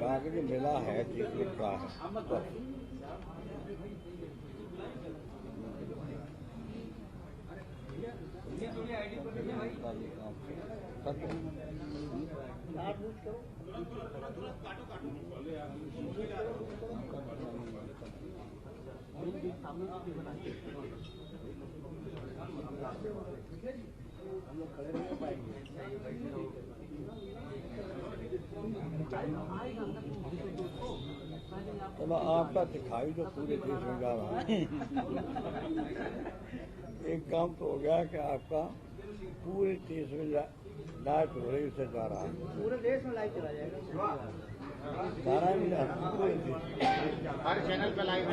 कागज मिला है ठीक लिखा है। तो आपका दिखाई तो पूरे देश में जा रहा है। एक काम तो हो गया कि आपका पूरे देश में लाइव हो रही से जा रहा है। पूरे देश में लाइव चला जाएगा। सारा नहीं जा रहा, पूरे देश हर चैनल पे लाइव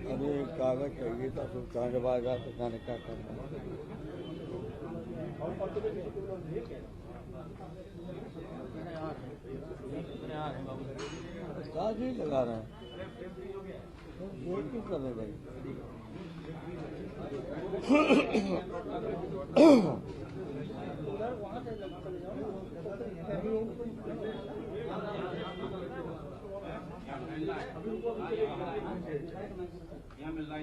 अरे कागज चाहिए था तो कहाँ जब आएगा तो जाने क्या करना। कागज ही लगा रहे हैं, क्यों कर रहे भाई। यहाँ मिल रहा है,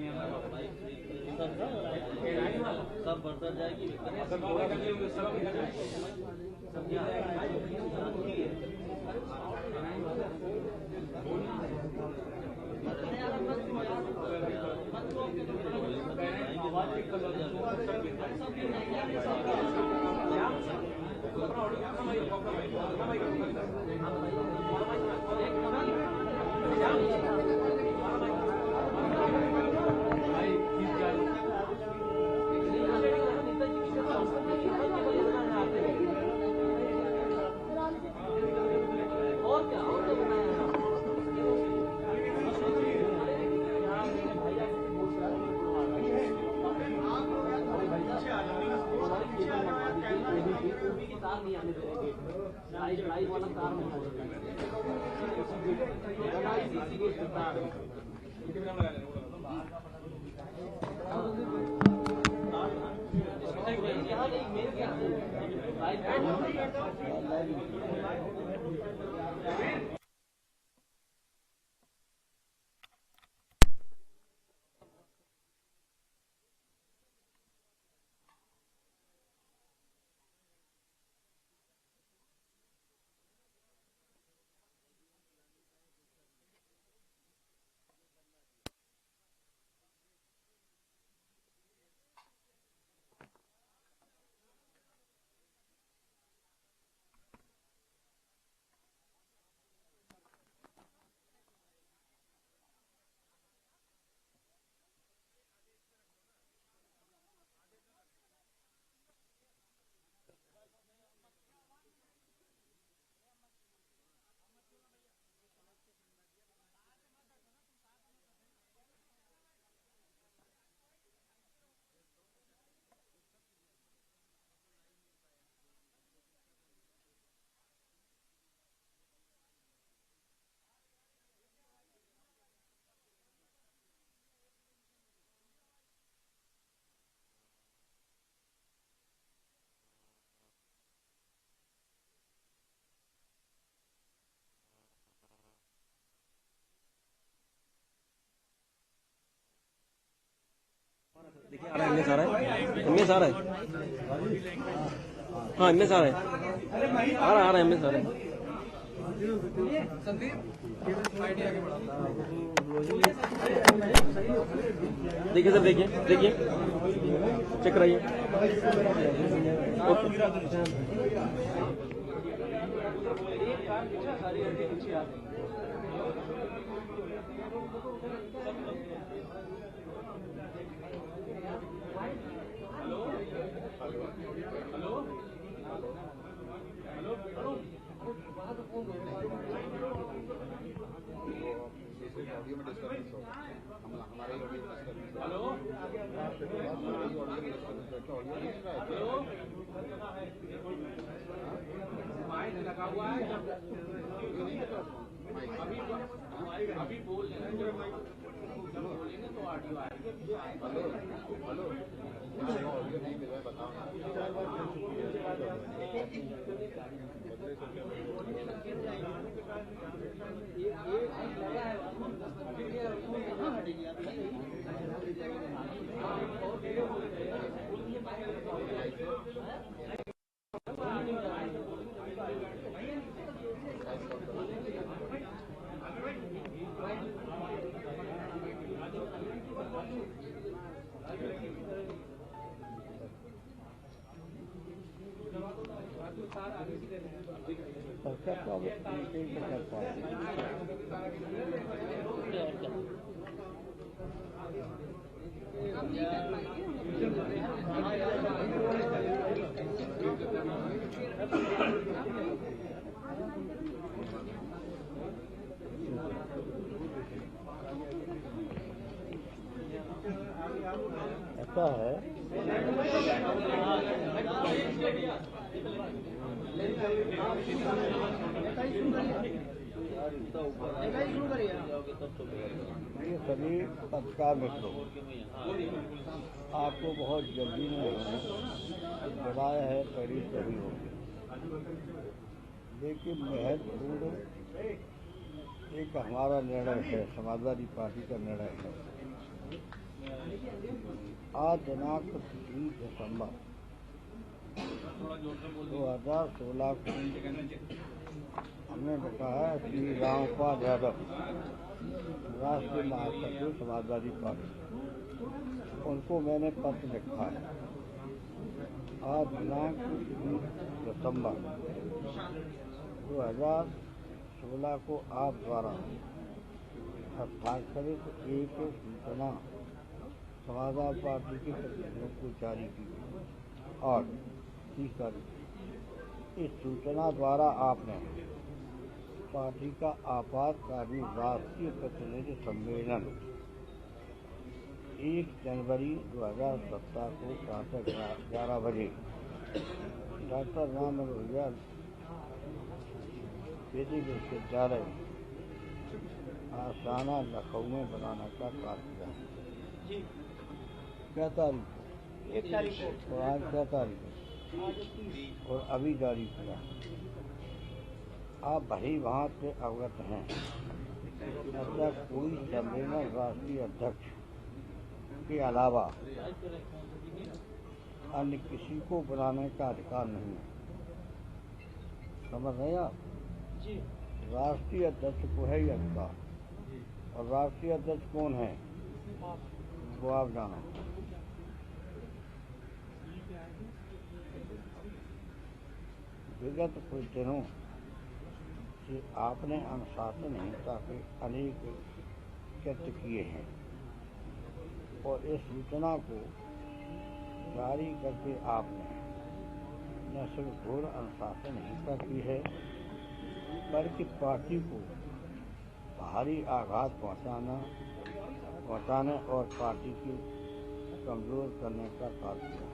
सब बढ़ता जाएगी। देखिए आ रहा है, इनमें सारा है, इनमें सारा है। हाँ इनमें सारा है, आ रहा है इनमें सारा है। देखिए सर, देखिए देखिए, चेक कराइए। ऑडियो में डिस्टर्बेंस होगा, हमारे ही ऑडियो में डिस्टर्बेंस होगा। हेलो, हमारे ही ऑडियो में डिस्टर्बेंस होगा, ऑडियो नहीं सुन रहा है? माइक लगा हुआ है, ऑडियो नहीं है, अभी बोल रहे हैं, जब बोलेंगे तो ऑडियो आएगी। हेलो हेलो, ऑडियो नहीं मिल रहा है, बताओ। सबका तो अब एक कर पाए। ऐसा है ये सभी पत्रकार मित्रों, आपको बहुत जल्दी में होना जवाया है, कड़ी सभी होगी, लेकिन महत्वपूर्ण एक हमारा निर्णय है, समाजवादी पार्टी का निर्णय है। आज दिनांक 3 दिसंबर 2016 को हमने लिखा है श्री रामपाल यादव, राष्ट्रीय महासचिव समाजवादी पार्टी, उनको मैंने पत्र लिखा है। आज दिनांक 3 दिसंबर 2016 को आप द्वारा हस्ताक्षरित एक सूचना समाजवादी पार्टी के प्रतिनिधियों को जारी की और इस सूचना द्वारा आपने पार्टी का आपातकालीन राष्ट्रीय प्रतिनिधि सम्मेलन 1 जनवरी 2017 को प्रातः 11 बजे डॉक्टर राम मनोहर वैदिक विश्वविद्यालय आसाना लखनऊ में बनाने का कार्य किया। क्या तारीख? 1 तारीख को। और आज क्या तारीख है? और अभी जारी किया। आप भली भांति से अवगत हैं, ऐसा कोई सम्मेलन राष्ट्रीय अध्यक्ष के अलावा अन्य किसी को बनाने का अधिकार नहीं है। समझ रहे आप? राष्ट्रीय अध्यक्ष को है ये अधिकार, और राष्ट्रीय अध्यक्ष कौन है वो आप जानो। विगत कुछ दिनों से आपने अनुशासनहीनता के अनेक कृत्य किए हैं और इस सूचना को जारी करके आपने न सिर्फ घोर अनुशासनहीनता की है, बल्कि पार्टी को भारी आघात पहुंचाने और पार्टी की कमजोर करने का कार्य किया।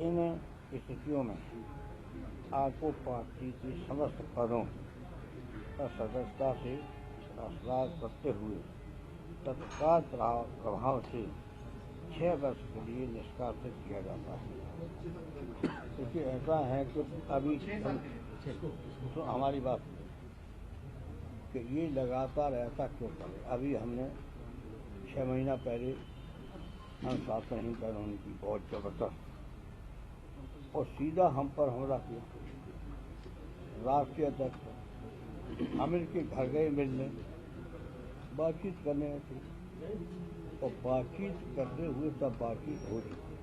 इन स्थितियों में आपको पार्टी की समस्त पदों पर सदस्यता से राजभार करते हुए तत्काल प्रभाव से 6 वर्ष के लिए निष्कासित किया जाता है। क्योंकि ऐसा है कि अभी तो हमारी बात कि ये लगातार ऐसा क्यों करे। अभी हमने 6 महीना पहले अनुशासनहीन कानून की बहुत जबरदस्त और सीधा हम पर हमला किया। राष्ट्रीय अध्यक्ष हम इनके घर गए मिलने, बातचीत करने थे और बातचीत करते हुए सब बातचीत हो चुकी।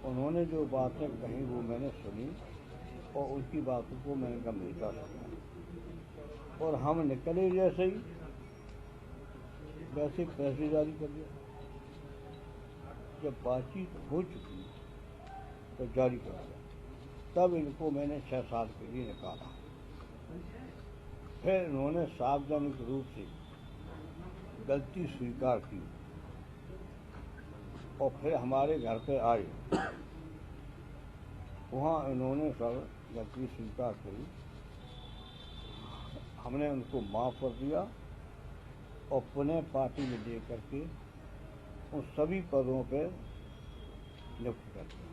उन्होंने जो बातें कही वो मैंने सुनी और उनकी बातों को मैंने गंभीरता से लिया और हम निकले जैसे ही वैसे पैसे जारी कर दिया। जब बातचीत हो चुकी तो जारी कर दिया। तब इनको मैंने 6 साल के लिए निकाला। फिर उन्होंने सार्वजनिक रूप से गलती स्वीकार की और फिर हमारे घर पे आए। वहाँ उन्होंने सब गलती स्वीकार की, हमने उनको माफ़ कर दिया और पुनः पार्टी में दे करके उन सभी पदों पे नियुक्त कर दिया।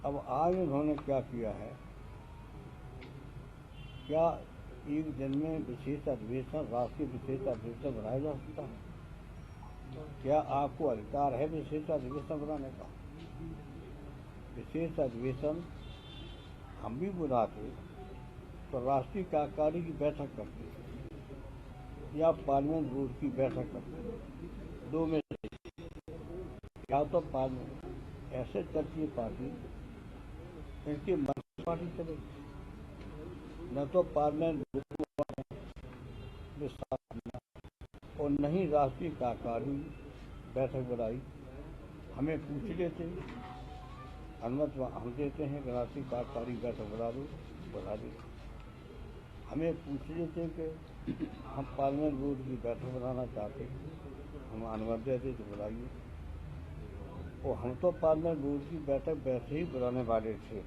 अब आज उन्होंने क्या किया है, क्या एक दिन में विशेष अधिवेशन, राष्ट्रीय विशेष अधिवेशन बनाया जा सकता है? क्या आपको अधिकार है विशेष अधिवेशन बनाने का? विशेष अधिवेशन हम भी बुलाते तो राष्ट्रीय कार्यकारी की बैठक करते या पार्लियामेंट बोर्ड की बैठक करते, दो में से या तो पार्लियामेंट ऐसे चलती है पार्टी, इनकी मंत्री पार्टी चलेगी, न तो पार्लियामेंट और न ही राष्ट्रीय कार्यकारी बैठक बुलाई। हमें पूछ लेते, अनुमति हम देते हैं कि राष्ट्रीय कार्यकारी बैठक बुला दो। हमें पूछ लेते कि हम पार्लियामेंट बोर्ड की बैठक बनाना चाहते हैं, हम अनुमति देते तो बुलाइए। और हम तो पार्लियामेंट बोर्ड की बैठक वैसे ही बुलाने वाले थे,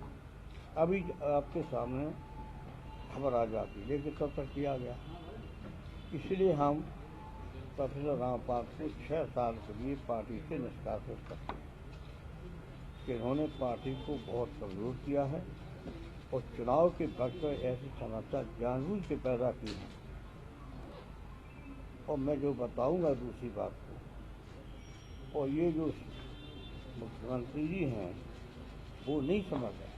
अभी आपके सामने खबर आ जाती, लेकिन तब तक किया गया। इसलिए हम प्रोफेसर रामपाल को 6 साल के लिए पार्टी से निष्कासित करते हैं कि इन्होंने पार्टी को बहुत कमजोर किया है और चुनाव के वक्त ऐसी समस्या जानबूझ के पैदा की है। और मैं जो बताऊंगा दूसरी बात को, और ये जो मुख्यमंत्री जी हैं वो नहीं समझ रहे,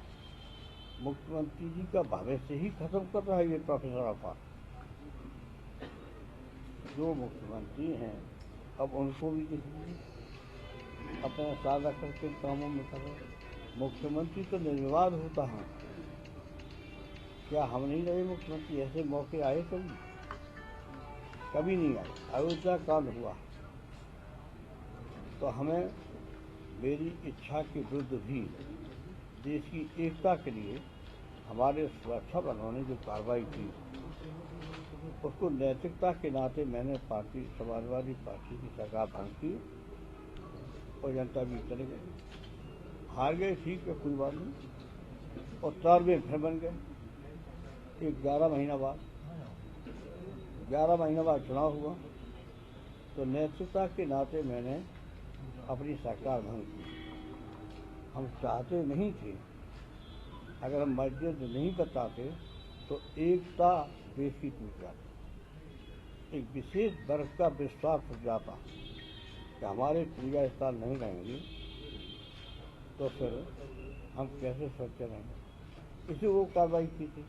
मुख्यमंत्री जी का भविष्य ही खत्म कर रहा है ये प्रोफेसर रामपाल। जो मुख्यमंत्री हैं अब उनको भी देखिए अपना सादा करके कामों में कर रहे। मुख्यमंत्री तो निर्विवाद होता है, क्या हम नहीं रहे मुख्यमंत्री? ऐसे मौके आए कभी नहीं आए। अयोध्या कांड हुआ तो हमें मेरी इच्छा के विरुद्ध भी देश की एकता के लिए हमारे सुरक्षा बलों ने जो कार्रवाई की, उसको नैतिकता के नाते मैंने पार्टी, समाजवादी पार्टी की सरकार भंग की और जनता भी चले गए, हार गए, ठीक है कोई बात नहीं, और 4 में फिर बन गए। 11 महीना बाद चुनाव हुआ तो नैतिकता के नाते मैंने अपनी सरकार भंग की। हम चाहते नहीं थे, अगर हम मस्जिद नहीं बताते तो एकता देश की टूट जाती, एक विशेष वर्ग का विश्वास हो जाता कि हमारे पूजा स्थान नहीं रहेंगे तो फिर हम कैसे सोचते रहेंगे। इसे वो कार्रवाई की थी,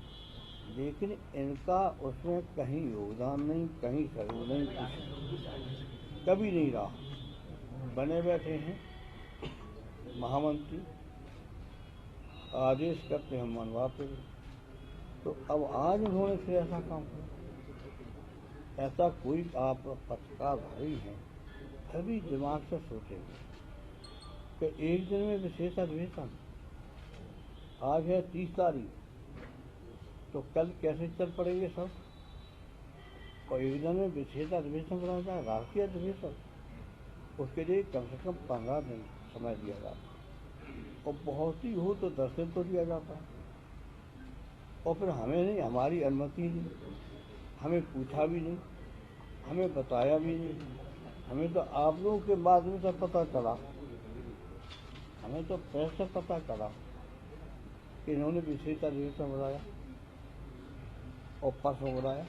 लेकिन इनका उसमें कहीं योगदान नहीं, कहीं सहयोग नहीं, कभी नहीं रहा। बने बैठे हैं महामंत्री, आदेश करते हम मनवाते। तो अब आज उन्होंने फिर ऐसा काम किया। ऐसा कोई आप पत्रकार भाई हैं फिर भी दिमाग से सोचेंगे कि एक दिन में विशेष अधिवेशन, आज है 30 तारीख, तो कल कैसे चल पड़ेंगे सब? और एक दिन में विशेष अधिवेशन बनाया जाए, राष्ट्रीय अधिवेशन, उसके लिए कम से कम 15 दिन समय दिया जाता, और बहुत ही हो तो 10 दिन तो दिया जाता। और फिर हमें नहीं, हमारी अनुमति नहीं, हमें पूछा भी नहीं, हमें बताया भी नहीं। हमें तो आप लोगों के माध्यम से पता चला, हमें तो प्रेस से पता चला कि इन्होंने विशेष अधिवेशन बुलाया और परसों बुलाया।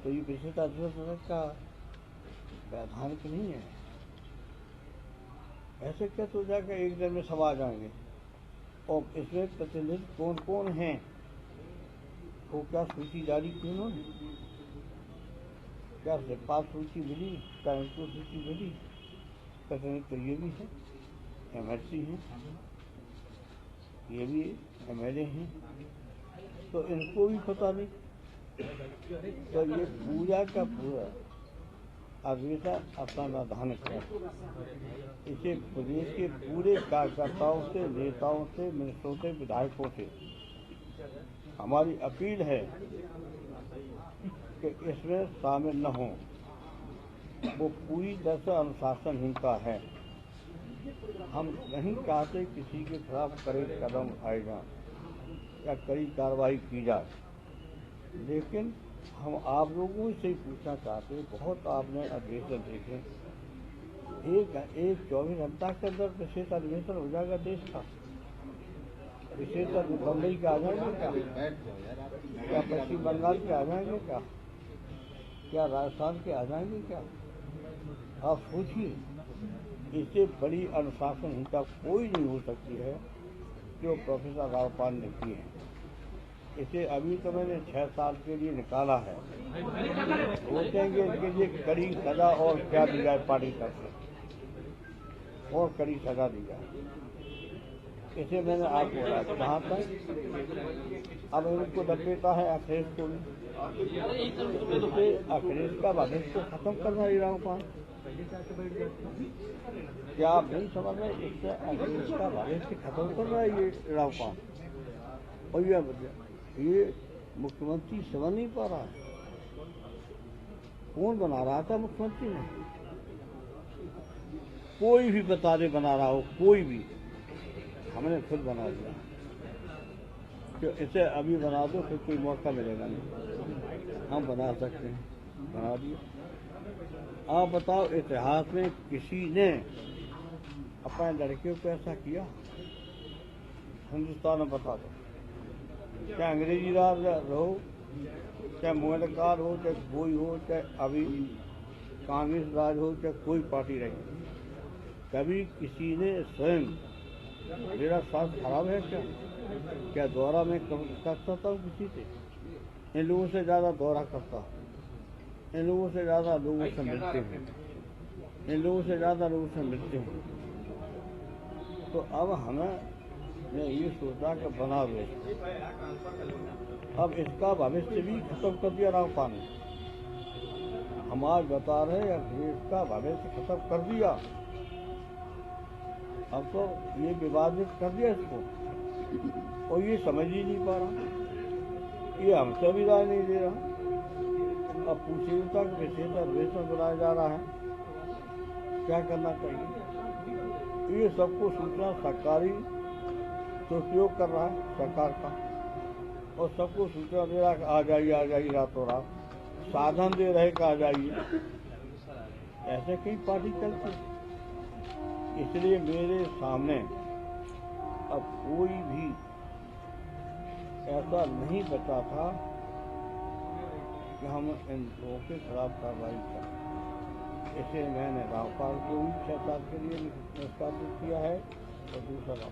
तो ये विशेष अधिवेशन का वैधानिक नहीं है। ऐसे क्या तो जाकर एक दिन में सब आ जाएंगे? और इसमें प्रतिनिधि कौन कौन हैं, वो क्या सूची जारी की उन्होंने? क्या सिर्फ सूची मिली, क्या इनको सूची मिली? प्रतिनिधि तो ये भी है, MLC हैं, ये भी MLA हैं, तो इनको भी पता नहीं। तो ये पूजा का पूरा अधिवेशन अपना वैधानिक है। इसे प्रदेश के पूरे कार्यकर्ताओं से, नेताओं से, मिनिस्टरों से, विधायकों से हमारी अपील है कि इसमें शामिल न हों। वो पूरी तरह से अनुशासनहीनता है। हम नहीं चाहते किसी के खिलाफ कड़े कदम उठाए जाएं या कड़ी कार्रवाई की जाए, लेकिन हम आप लोगों से ही पूछना चाहते हैं। बहुत आपने अधिवेशन देखे, एक 24 घंटा के अंदर विशेष अधिवेशन हो जाएगा देश का। विशेष बम्बई के आ जाएंगे क्या पश्चिम बंगाल के आ जाएंगे क्या राजस्थान के आ जाएंगे क्या? आप सोचिए, इससे बड़ी अनुशासनहीनता कोई नहीं हो सकती है जो प्रोफेसर रावपाल ने की है। इसे अभी तो मैंने 6 साल के लिए निकाला है। सोचेंगे इसके लिए कड़ी सजा और क्या दी जाए, पार्टी तरफ से और कड़ी सजा दी जाए। इसे मैंने आपको बोला। जहाँ तक अब इनको दबेता है अखिलेश को भी, इसे अखिलेश का भविष्य को खत्म करना ही रावपाल। क्या आप नहीं समझ रहे? इससे अखिलेश का भविष्य खत्म कर रहा है ये रावपाल। और ये मुख्यमंत्री समझ नहीं पा रहा है। कौन बना रहा था मुख्यमंत्री ने? कोई भी बता दे बना रहा हो, कोई भी। हमने खुद बना दिया। तो इसे अभी बना दो, फिर कोई मौका मिलेगा नहीं। हम बना सकते हैं, बना दिया। आप बताओ, इतिहास में किसी ने अपने लड़कियों को ऐसा किया? हिंदुस्तान में बता दो। चाहे अंग्रेजी राज रहो, चाहे मोहनकार हो, चाहे कोई हो, चाहे अभी कांग्रेस राज हो, चाहे कोई पार्टी रही, कभी किसी ने स्वयं मेरा स्वास्थ्य खराब है क्या दौरा में कर सकता हूँ किसी से? इन लोगों से ज़्यादा दौरा करता हूँ, इन लोगों से ज़्यादा लोगों से मिलते हैं, इन लोगों से ज़्यादा लोगों से मिलते हैं। तो अब हमें ने ये सोचा कि बना दो। अब इसका भविष्य भी खत्म कर दिया रावपाल ने। हम आज बता रहे हैं अखिलेश का भविष्य खत्म कर दिया। अब तो ये विवादित कर दिया इसको, और ये समझ ही नहीं पा रहा। ये हमसे भी राय नहीं दे रहा। अब पूछिए तक विशेष अधिवेशन बुलाया जा रहा है, क्या करना चाहिए? ये सबको सूचना सरकारी दुरुपयोग कर रहा है सरकार का, और सबको सूचना दे रहा है आ जाइए रातों रात, साधन दे रहे कि आ जाइए। ऐसे कई पार्टी चलती। इसलिए मेरे सामने अब कोई भी ऐसा नहीं बचा था कि हम इन लोगों के खिलाफ कार्रवाई करें। इसे मैंने रावपाल को भी 6 साल के लिए निष्कासित किया है। और दूसरा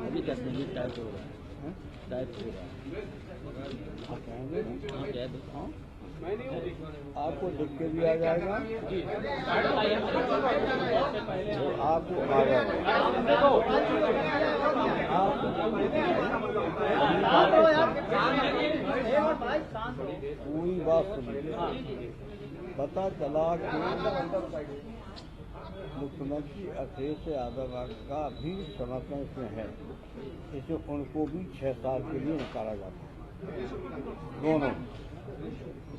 अभी 10 मिनट टाइप हो रहा है। आपको लिख के दिया जाएगा, आपको आ जाएगा। पूरी बात सुनिए। पता चला कि मुख्यमंत्री अखिलेश यादव का भी समर्थन इसमें है। इसे उनको भी 6 साल के लिए निकाला जाता है, दोनों।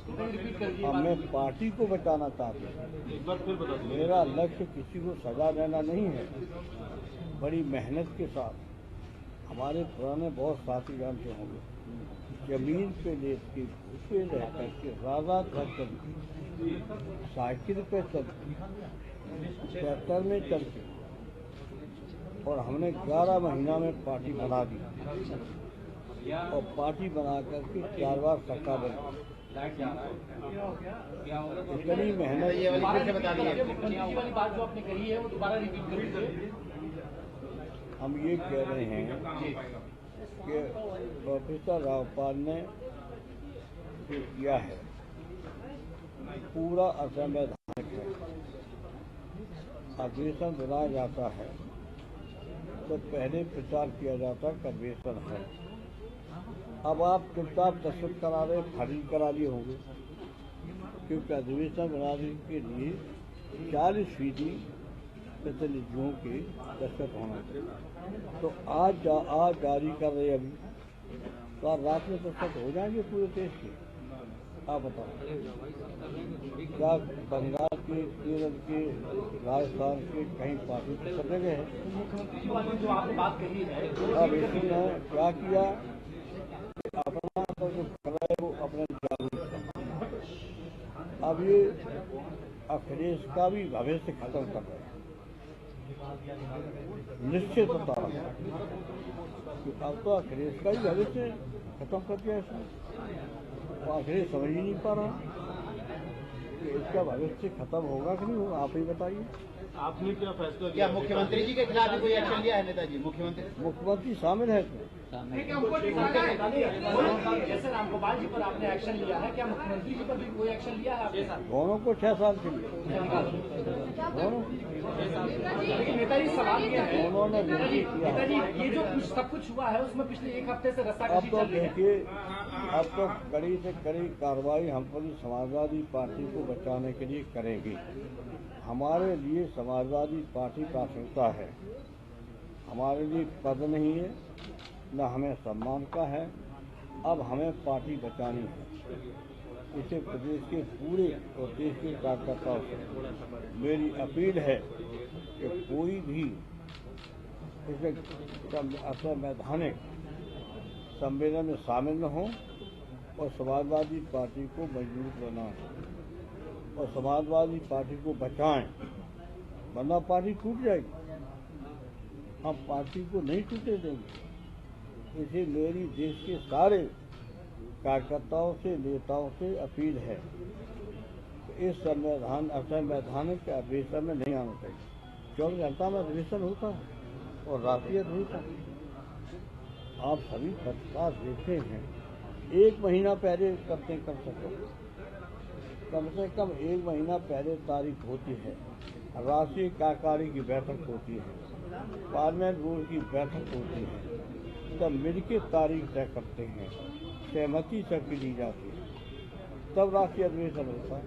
अब मैं पार्टी को बचाना चाहता हूँ। मेरा लक्ष्य किसी को सजा देना नहीं है। बड़ी मेहनत के साथ हमारे पुराने बहुत साथी जानते होंगे, जमीन पे लेट के भूखे रह करके राजा घर चल साइकिल पे चल ट्रैक्टर में चल के, और हमने 11 महीना में पार्टी बना दी, और पार्टी बना करके 4 बार सरकार बनी। इतनी मेहनत ये वाली फिर से बता वाली बात जो आपने कही है वो दोबारा रिपीट करिए। हम ये कह रहे हैं कि प्रोफेसर रावपाल ने जो किया है पूरा असंवैधानिक है। अधिवेशन बुलाया जाता है तो पहले प्रचार किया जाता है कि अधिवेशन है। अब आप चुपचाप दस्तखत करा रहे, फाइल करा लिए होंगे, क्योंकि अधिवेशन बनाने के लिए 40% प्रतिनिधियों के दस्तखत होना चाहिए। तो आज जारी कर रहे अभी, तो आज रात में दस्तखत हो जाएंगे पूरे देश के। आप बताओ, क्या बंगाल के, केरल के, राजस्थान के कहीं पार्टी सब जगह है? जो आपने बात कही है, अब इसने क्या किया, अपना तो जो कर रहा है वो अपने जागरूक है। अब ये अखिलेश का भी भविष्य खत्म कर रहे हैं, निश्चित बता रहा हूँ। अब तो अखिलेश का ही भविष्य खत्म कर दिया इसने। तो अखिलेश समझ ही नहीं पा रहा कि इसका भविष्य खत्म होगा कि नहीं होगा। आप ही बताइए, आपने क्या फैसला क्या मुख्यमंत्री जी के खिलाफ भी कोई एक्शन लिया है नेताजी? मुख्यमंत्री शामिल है जैसे रामगोपाल जी पर आपने एक्शन लिया है, क्या मुख्यमंत्री जी पर भी कोई एक्शन लिया है? दोनों को 6 साल के लिए, दोनों। लेकिन नेताजी सवाल ये है, उन्होंने किया। नेताजी ये जो सब कुछ हुआ है उसमें पिछले एक हफ्ते से रस्साकशी अब तो चल रही है। देखिए, अब तो कड़ी से कड़ी कार्रवाई हम पूरी समाजवादी पार्टी को बचाने के लिए करेंगे। हमारे लिए समाजवादी पार्टी प्राथमिकता है। हमारे लिए पद नहीं है, न हमें सम्मान का है। अब हमें पार्टी बचानी है। इसे प्रदेश के पूरे और देश के कार्यकर्ताओं से मेरी अपील है कि कोई भी इसे असंवैधानिक सम्मेलन में शामिल न हो और समाजवादी पार्टी को मजबूत बनाएं और समाजवादी पार्टी को बचाएं, वरना पार्टी टूट जाएगी। हम पार्टी को नहीं टूटे देंगे। इसे मेरी देश के सारे कार्यकर्ताओं से, नेताओं से अपील है कि इस असंवैधानिक अधिवेशन में नहीं आना चाहिए। 24 घंटा में अधिवेशन होता है और राष्ट्रीय अधिवेशन आप सभी पत्रकार देखते हैं, 1 महीना पहले कर सको, कम से कम 1 महीना पहले तारीख होती है, राष्ट्रीय कार्यकारी की बैठक होती है, पार्लियामेंट बोर्ड की बैठक होती है, तब मिलकर तारीख तय करते हैं, सहमति सबकी ली जाती है, तब राष्ट्रीय अधिवेशन होता है।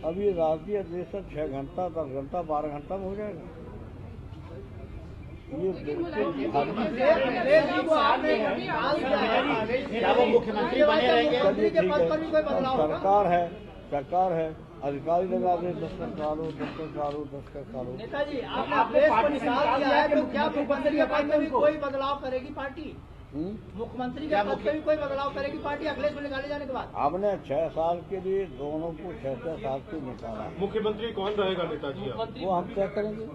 अब ये राष्ट्रीय अधिवेशन 6 घंटा, 10 घंटा, 12 घंटा में हो जाएगा। ये मुख्यमंत्री बने रहेंगे? सरकार है, अधिकारी लगा दे, दस्तखत करो। नेताजी आपने पार्टी से निकाल दिया है, तो क्या मुख्यमंत्री के पद में भी कोई बदलाव करेगी पार्टी? मुख्यमंत्री के पद में भी कोई बदलाव करेगी पार्टी अखिलेश को निकाले जाने के बाद? हमने 6 साल के लिए दोनों को 6 साल के निकाला। मुख्यमंत्री कौन रहेगा नेताजी? वो हम तय करेंगे,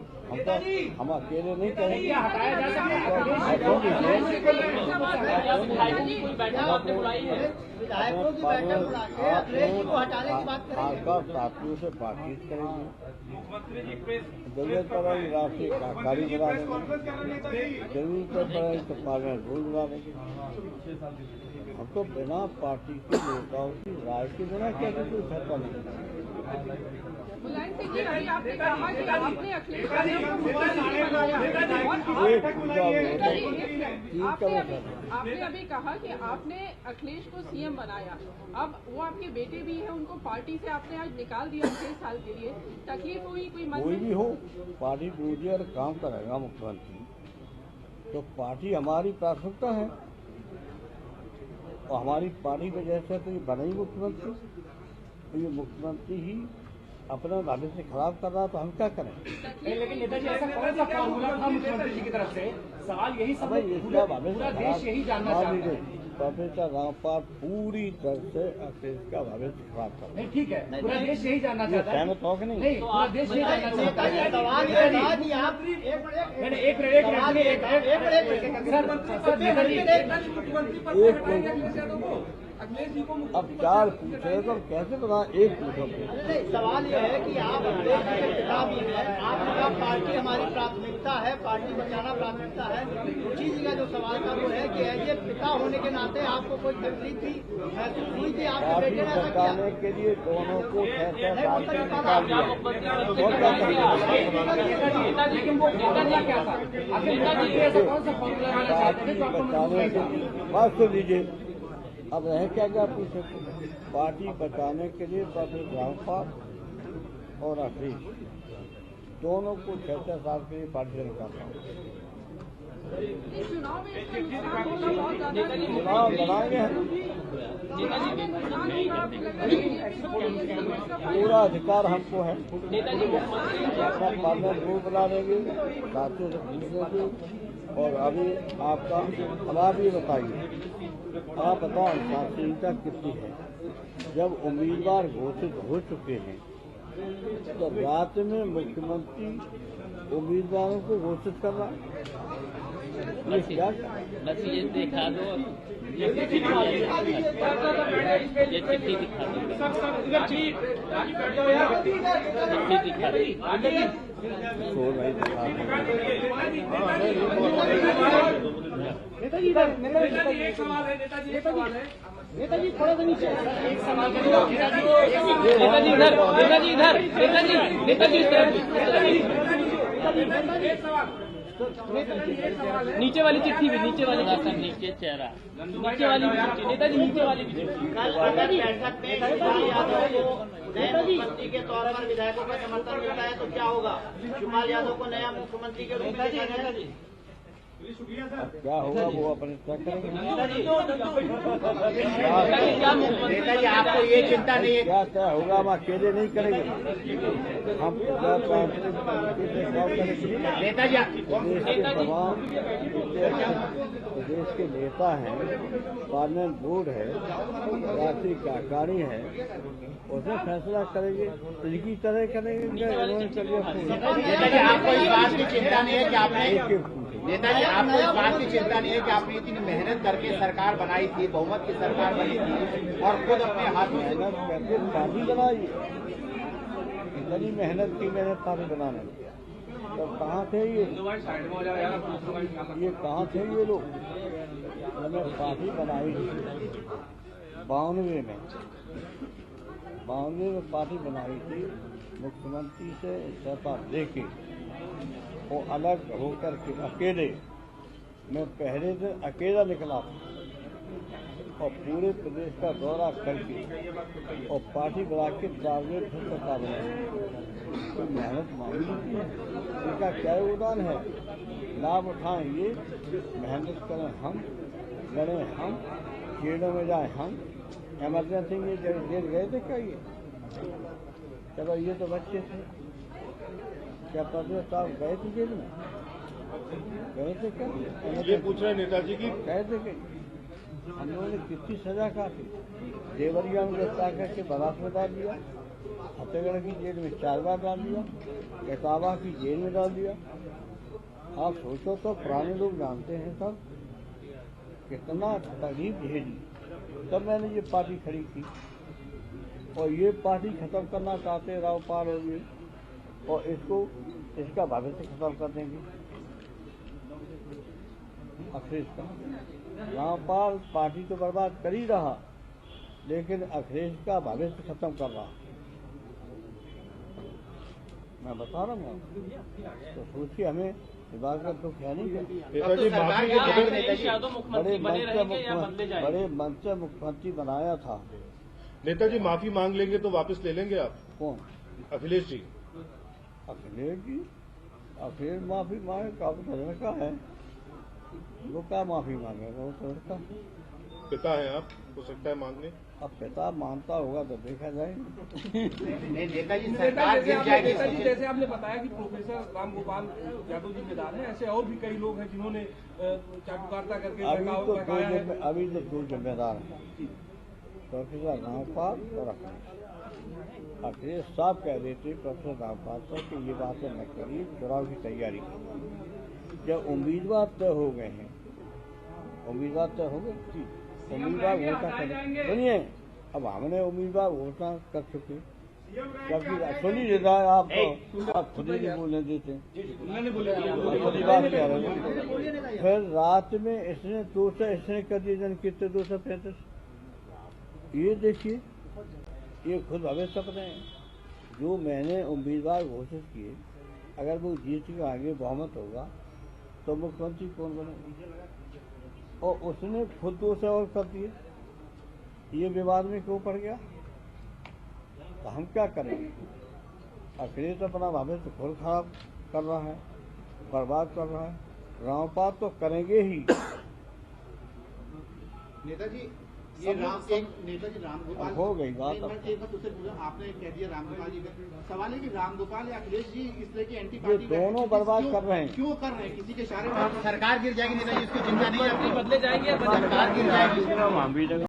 हम अकेले नहीं करेंगे। विधायकों की बैठक बुला के अखिलेश जी को हटाने की बात करेंगे। साथियों से बातचीत करेंगे, जरूरत पड़ेगी राष्ट्रीय कार्यकारी बना देंगे, जरूरत पड़ेगी तो पार्लियामेंट बोर्ड बना देंगे। हम तो बिना पार्टी के नेताओं की राय के बिना कैसे कोई फैसला नहीं। मुलायम सिंह जी, अभी आपने कहा कि आपने अखिलेश आपने अभी कहा कि आपने अखिलेश को सीएम बनाया, अब वो आपके बेटे भी हैं, उनको पार्टी से आपने आज निकाल दिया 6 साल के लिए। तकलीफ हुई कोई मन कोई भी हो, पार्टी दूसरी और काम करेगा मुख्यमंत्री, तो पार्टी हमारी प्राथमिकता है और हमारी पार्टी की वजह से तो ये बना ही मुख्यमंत्री। तो ये मुख्यमंत्री ही अपना भविष्य खराब कर रहा, तो हम क्या करें? लेकिन नेताजी ऐसा कौन सा फॉर्मूला था मुख्यमंत्री जी की तरफ से? सवाल यही सब पूरा देश यही जानना चाहता है। प्रोफेसर रामपाल पूरी तरह से अखिलेश का भविष्य खराब कर रहा है। ठीक है, पूरा देश यही जानना चाहता है। सहमत हो कि नहीं? पूरा देश यही जानना चाहता है। सवाल ये था कि आप अब 4 पूछ रहे तो कैसे बता, एक पूछो। सवाल यह है कि आप अखिलेश जी के पिता भी हैं, आपका पार्टी हमारी प्राथमिकता है, पार्टी बचाना प्राथमिकता है, उसी जगह जो जो सवाल था वो है कि एज ए पिता होने के नाते आपको कोई तकलीफ भी महसूस हुई थी आपके बेटे ने ऐसा किया? बचाने के लिए दोनों को लेकिन वो नेताजी क्या था? कौन सा फॉर्मूला बचाने के लिए बात सुन लीजिए। अब रहे क्या पूछे, पार्टी बचाने के लिए डॉक्टर रामपाल और अखिलेश दोनों को 6 साल के लिए पार्टी से निकालता हूँ। चुनाव में इसका नुकसान होगा बहुत ज्यादा। चुनाव लड़ाएंगे हम, पूरा अधिकार हमको है। अपना पार्टनर ग्रुप बना देंगे, साथियों से पूछ लेंगे। और अभी आपका अब आप ये बताइए, आप बताओ अनुशासनहीनता कितनी है? जब उम्मीदवार घोषित हो चुके हैं तो रात में मुख्यमंत्री उम्मीदवारों को घोषित करना, ये क्या? बस ये दिखा दो, ये चिट्ठी दिखा दो, चिट्ठी दिखा दो। नेताजी थोड़ा सा नीचे एक सवाल नेताजी इधर, नेताजी इधर, नेताजी इस तरफ, नीचे वाली चिट्ठी भी, नीचे वाली चिट्ठी, नीचे चेहरा, नीचे वाली भी चिट्ठी, नेताजी नीचे वाली भी चिट्ठी। मुख्यमंत्री के तौर पर विधायकों का समर्थन मिलता है तो क्या होगा? शिवपाल यादव को नया मुख्यमंत्री के रूप में क्या होगा वो अपने तय करेंगे। नेताजी आपको ये चिंता नहीं है? क्या तय होगा हम अकेले नहीं करेंगे, हम नेताजी प्रदेश के नेता हैं, पार्लियामेंट बोर्ड है, राष्ट्रीय कार्यकारिणी है, उसमें फैसला करेंगे, इनकी तरह करेंगे। नेताजी आपको इस बात की चिंता नहीं है कि आपने नेताजी आपको इस बात की चिंता नहीं है कि आपने इतनी मेहनत करके सरकार बनाई थी, बहुमत की सरकार बनी थी और खुद अपने हाथ में मेहनत करके पार्टी बनाई, इतनी मेहनत की मैंने पार्टी बनाने की। तो कहाँ थे ये कहाँ थे ये लोग? मैंने पार्टी बनाई 92 में पार्टी बनाई थी, मुख्यमंत्री से इस्तीफा लेके वो अलग होकर के अकेले, मैं पहले दिन अकेला निकला था और पूरे प्रदेश का दौरा करके और पार्टी बना के 4 में फिर सरकार बनाई। तो मेहनत मांगी है, इनका क्या योगदान है? लाभ उठाएं ये, मेहनत करें हम, लड़ें हम, जेलों में जाए हम। इमरजेंसी में जेल गए थे क्या ये? चलो ये तो बच्चे थे, क्या प्रदेश साहब गए थे जेल में? गए थे क्या? ये पूछ रहे हैं नेताजी की गए थे क्या? हम लोगों ने कितनी सजा काटी। देवरिया में गिरफ्तार करके बारात में डाल दिया, फतेहगढ़ की जेल में 4 बार डाल दिया, इटावा की जेल में डाल दिया। आप सोचो तो, पुराने लोग जानते हैं सब कितना तकलीफ झेली, तब मैंने ये पार्टी खड़ी की। और ये पार्टी खत्म करना चाहते रावपाल हो गए और इसका भविष्य खत्म कर देंगे। अखिलेश का रामपाल पार्टी तो बर्बाद कर ही रहा, लेकिन अखिलेश का भविष्य खत्म कर रहा। मैं बता रहा हूँ, तो सोचिए हमें इस बात का दुख है नहीं क्या? बड़े मन से मुख्यमंत्री बनाया था। नेताजी माफी मांग लेंगे तो वापस ले लेंगे आप? कौन? अखिलेश जी। अखिलेश जी? अखिलेश माफी मांगे का लड़का है, वो क्या माफी मांगेगा? वो तो लड़का पिता है आप, हो सकता है मांगने। अब पिता मानता होगा तो देखा जाएगा। नेताजी जैसे आपने बताया कि प्रोफेसर राम गोपाल यादव जिम्मेदार हैं, ऐसे और भी कई लोग हैं जिन्होंने चाटुकारिता करके अभी तो 2 जिम्मेदार हैं, प्रोफेसर रामपाल और अखिलेश साहब कह रहे थे प्रोफेसर रामपाल से कि ये बातें न करिए, चुनाव की तैयारी करिए। जब उम्मीदवार तय हो गए हैं, उम्मीदवार तय हो गए, उम्मीदवार घोषणा करें। सुनिए, अब हमने उम्मीदवार घोषणा कर चुके, कभी सुन ही लेता है आप खुद ही नहीं बोलने देते। खुद ही बात कह रहे हैं। फिर रात में इसने 200 इसने कर दिए जन कितने 235। ये देखिए ये खुद भविष्य रहे हैं। जो मैंने उम्मीदवार घोषित किए अगर वो जीत के आगे बहुमत होगा तो मुख्यमंत्री कौन बने, और उसने खुद 200 और कर दिए। ये विवाद में क्यों पड़ गया? तो हम क्या करें? अखिलेश अपना भविष्य खुद खराब कर रहा है, बर्बाद कर रहा है। रामपाल तो करेंगे ही। नेताजी ये नेताजी रामगोपाल हो गई बात। एक बात उससे पूछा, आपने कह दिया रामगोपाल जी का सवाल है कि रामगोपाल या अखिलेश जी इस तरह की एंटी पार्टी दोनों बर्बाद कर रहे हैं। क्यों कर रहे हैं? किसी के इशारे पर सरकार गिर जाएगी नेताजी, इसकी चिंता नहीं है, बदले जाएंगे या सरकार गिर जाएगी।